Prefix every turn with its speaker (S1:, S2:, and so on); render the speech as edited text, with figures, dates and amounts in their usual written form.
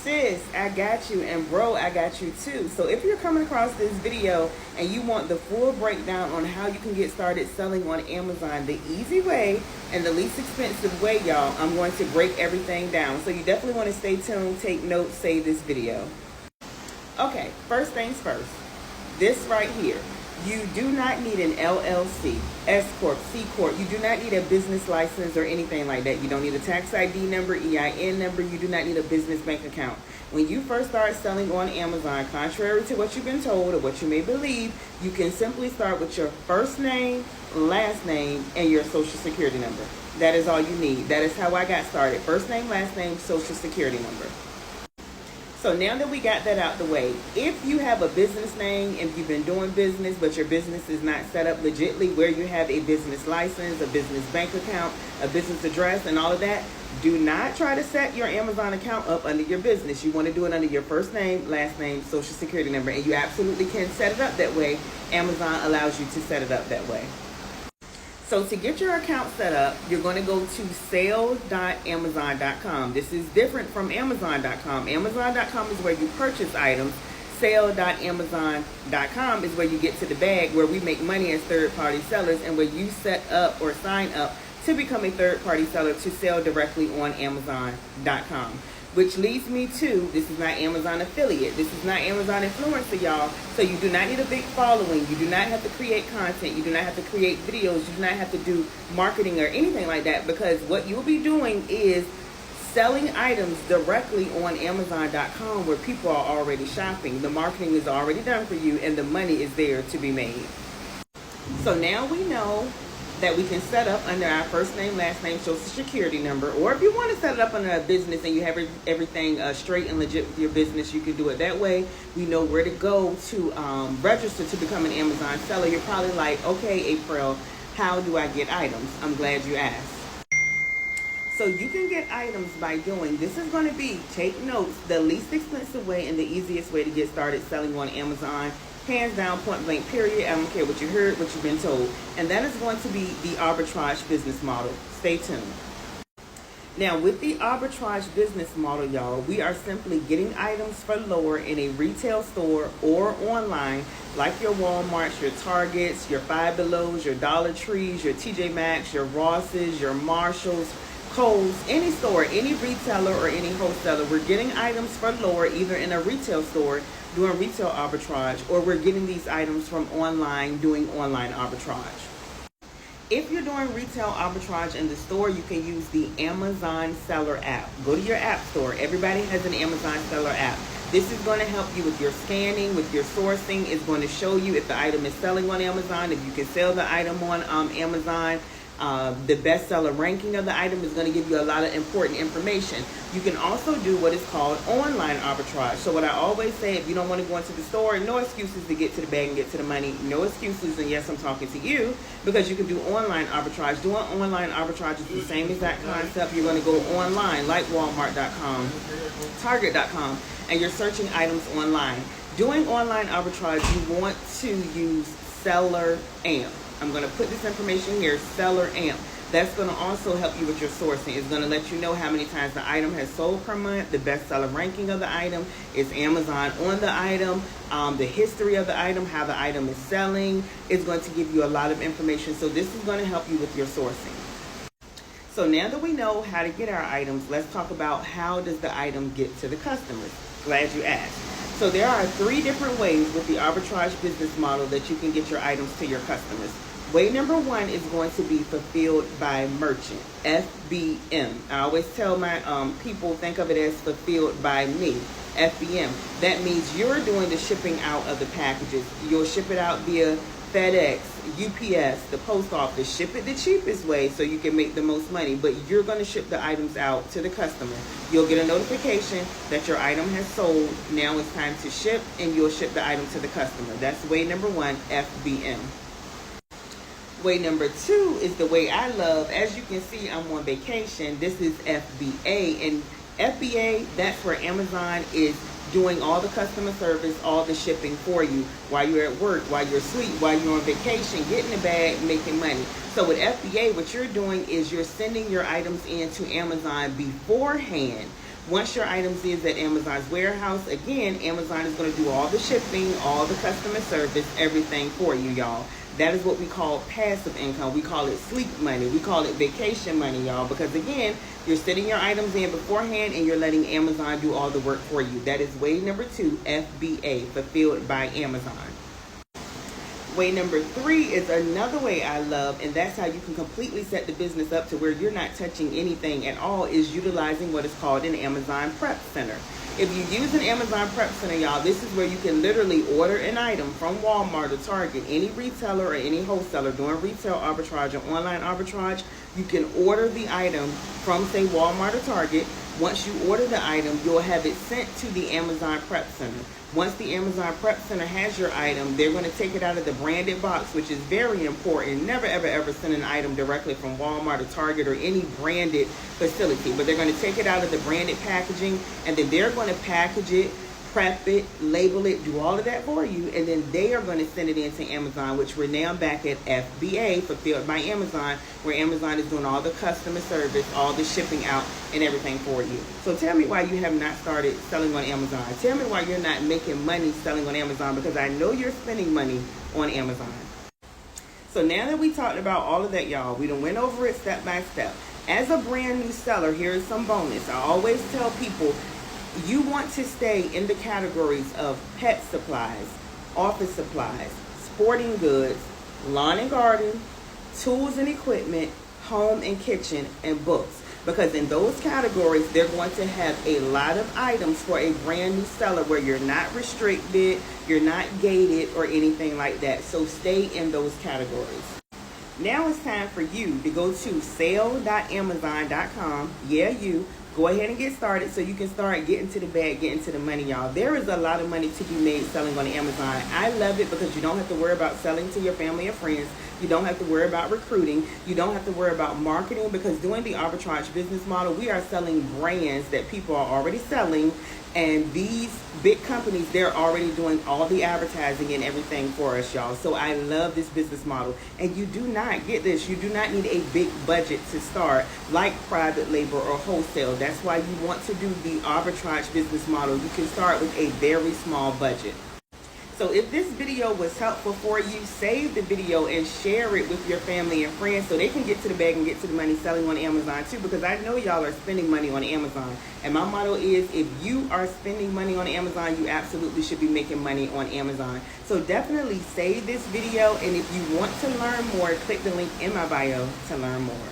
S1: Sis, I got you, and bro, I got you too. So if you're coming across this video and you want the full breakdown on how you can get started selling on Amazon the easy way and the least expensive way, y'all, I'm going to break everything down. So you definitely want to stay tuned, take notes, save this video. Okay, first things first. This right here. You do not need an LLC, S Corp, C Corp. You do not need a business license or anything like that. You don't need a tax ID number, EIN number. You do not need a business bank account. When you first start selling on Amazon, contrary to what you've been told or what you may believe, you can simply start with your first name, last name, and your social security number. That is all you need. That is how I got started. First name, last name, social security number. So now that we got that out the way, if you have a business name, if you've been doing business, but your business is not set up legitly where you have a business license, a business bank account, a business address, and all of that, do not try to set your Amazon account up under your business. You want to do it under your first name, last name, social security number, and you absolutely can set it up that way. Amazon allows you to set it up that way. So to get your account set up, you're going to go to sale.amazon.com. This is different from Amazon.com. Amazon.com is where you purchase items. Sale.amazon.com is where you get to the bag, where we make money as third-party sellers and where you set up or sign up to become a third-party seller to sell directly on Amazon.com. Which leads me to, this is not Amazon affiliate. This is not Amazon influencer, y'all. So you do not need a big following. You do not have to create content. You do not have to create videos. You do not have to do marketing or anything like that, because what you'll be doing is selling items directly on Amazon.com where people are already shopping. The marketing is already done for you and the money is there to be made. So now we know that we can set up under our first name, last name, social security number, or if you want to set it up under a business and you have everything straight and legit with your business, you can do it that way. We know where to go to register to become an Amazon seller. You're probably like, okay, April, how do I get items? I'm glad you asked. So you can get items by doing, this is going to be, take notes, the least expensive way and the easiest way to get started selling on Amazon. Hands down, point blank, period. I don't care what you heard, what you've been told. And that is going to be the arbitrage business model. Stay tuned. Now, with the arbitrage business model, y'all, we are simply getting items for lower in a retail store or online, like your Walmarts, your Targets, your Five Belows, your Dollar Trees, your TJ Maxx, your Rosses, your Marshalls, Kohl's, any store, any retailer or any wholesaler. We're getting items for lower either in a retail store doing retail arbitrage, or we're getting these items from online doing online arbitrage. If you're doing retail arbitrage in the store, you can use the Amazon Seller app. Go to your app store. Everybody has an Amazon Seller app. This is going to help you with your scanning, with your sourcing. It's going to show you if the item is selling on Amazon, if you can sell the item on Amazon. The bestseller ranking of the item is going to give you a lot of important information. You can also do what is called online arbitrage. So what I always say, if you don't want to go into the store, no excuses to get to the bag and get to the money. No excuses, and yes, I'm talking to you, because you can do online arbitrage. Doing online arbitrage is the same exact concept. You're going to go online, like Walmart.com, Target.com, and you're searching items online. Doing online arbitrage, you want to use Seller AMP. I'm going to put this information here, Seller AMP. That's going to also help you with your sourcing. It's going to let you know how many times the item has sold per month, the bestseller ranking of the item, is Amazon on the item, the history of the item, how the item is selling. It's going to give you a lot of information. So this is going to help you with your sourcing. So now that we know how to get our items, let's talk about how does the item get to the customers. Glad you asked. So there are 3 different ways with the arbitrage business model that you can get your items to your customers. Way number 1 is going to be fulfilled by merchant, FBM. I always tell my people, think of it as fulfilled by me, FBM. That means you're doing the shipping out of the packages. You'll ship it out via FedEx, UPS, the post office. Ship it the cheapest way so you can make the most money, but you're going to ship the items out to the customer. You'll get a notification that your item has sold. Now it's time to ship, and you'll ship the item to the customer. That's way number 1, FBM. Way number 2 is the way I love. As you can see, I'm on vacation. This is FBA, and FBA, that's where Amazon is doing all the customer service, all the shipping for you while you're at work, while you're asleep, while you're on vacation, getting the bag, making money. So with FBA, what you're doing is you're sending your items into Amazon beforehand Once your items is at Amazon's warehouse, again, Amazon is going to do all the shipping, all the customer service, everything for you, y'all. That is what we call passive income. We call it sleep money. We call it vacation money, y'all, because again, you're setting your items in beforehand and you're letting Amazon do all the work for you. That is way number 2, FBA, fulfilled by Amazon. Way number 3 is another way I love, and that's how you can completely set the business up to where you're not touching anything at all, is utilizing what is called an Amazon Prep Center. If you use an Amazon Prep Center, y'all, this is where you can literally order an item from Walmart or Target, any retailer or any wholesaler doing retail arbitrage or online arbitrage. You can order the item from, say, Walmart or Target. Once you order the item, you'll have it sent to the Amazon Prep Center. Once the Amazon Prep Center has your item, they're going to take it out of the branded box, which is very important. Never, ever, ever send an item directly from Walmart or Target or any branded facility. But they're going to take it out of the branded packaging, and then they're going to package it, prep it, label it, do all of that for you, and then they are going to send it into Amazon, which we're now back at FBA, fulfilled by Amazon, where Amazon is doing all the customer service, all the shipping out, and everything for you. So tell me why you have not started selling on Amazon. Tell me why you're not making money selling on Amazon, because I know you're spending money on Amazon. So now that we talked about all of that, y'all, we done went over it step by step. As a brand new seller, here is some bonus. I always tell people, you want to stay in the categories of pet supplies, office supplies, sporting goods, lawn and garden, tools and equipment, home and kitchen, and books. Because in those categories, they're going to have a lot of items for a brand new seller where you're not restricted, you're not gated, or anything like that. So stay in those categories. Now it's time for you to go to sale.amazon.com. Yeah, you. Go ahead and get started so you can start getting to the bag, getting to the money, y'all. There is a lot of money to be made selling on Amazon. I love it because you don't have to worry about selling to your family and friends. You don't have to worry about recruiting. You don't have to worry about marketing, because doing the arbitrage business model, we are selling brands that people are already selling. And these big companies, they're already doing all the advertising and everything for us, y'all. So I love this business model. And you do not get this. You do not need a big budget to start like private label or wholesale. That's why you want to do the arbitrage business model. You can start with a very small budget. So if this video was helpful for you, save the video and share it with your family and friends so they can get to the bag and get to the money selling on Amazon too, because I know y'all are spending money on Amazon. And my motto is, if you are spending money on Amazon, you absolutely should be making money on Amazon. So definitely save this video, and if you want to learn more, click the link in my bio to learn more.